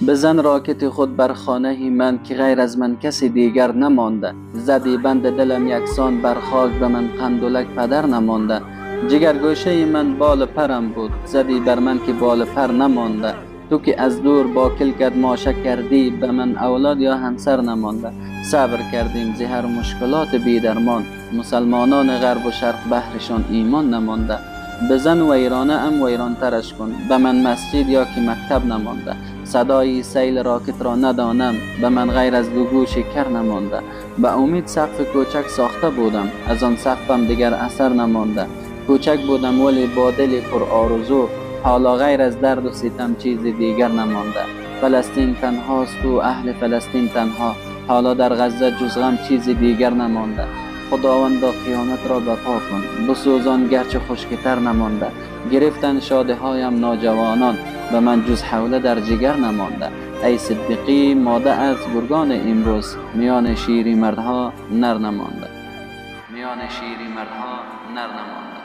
بزن راکت خود بر خانه من که غیر از من کسی دیگر نمانده. زدی بند دلم یکسان بر خاک، به من قندولک پدر نمانده. جگر گوشه من بال پرم بود، زدی بر من که بال پر نمانده. تو که از دور با کلکت ماشه کردی، به من اولاد یا همسر نمانده. صبر کردیم ز هر مشکلات بی درمان، مسلمانان غرب و شرق بهرشان ایمان نمانده. بزن ویرانه ام ویران ترش کن، به من مسجد یا که مکتب نمانده. صدای سیل راکت را ندانم، به من غیر از دو گوش کر نمانده. به امید سقف کوچک ساخته بودم، از آن سقفم دیگر اثر نمانده. کوچک بودم ولی با دل پر آرزو، حالا غیر از درد و ستم چیز دیگر نمانده. فلسطین تنهاست و اهل فلسطین تنها، حالا در غزه جز غم چیز دیگر نمانده. خداوندا قیامت را بپا کن، بسوزان گرچه خشکتر نمانده. گرفتن شاده هایم ناجوانان، به من جز حوله در جگر نمانده. ای صدیقی ماده از گرگان امروز، میان شیری مردها نر نمانده. میان شیری مردها نر نمانده.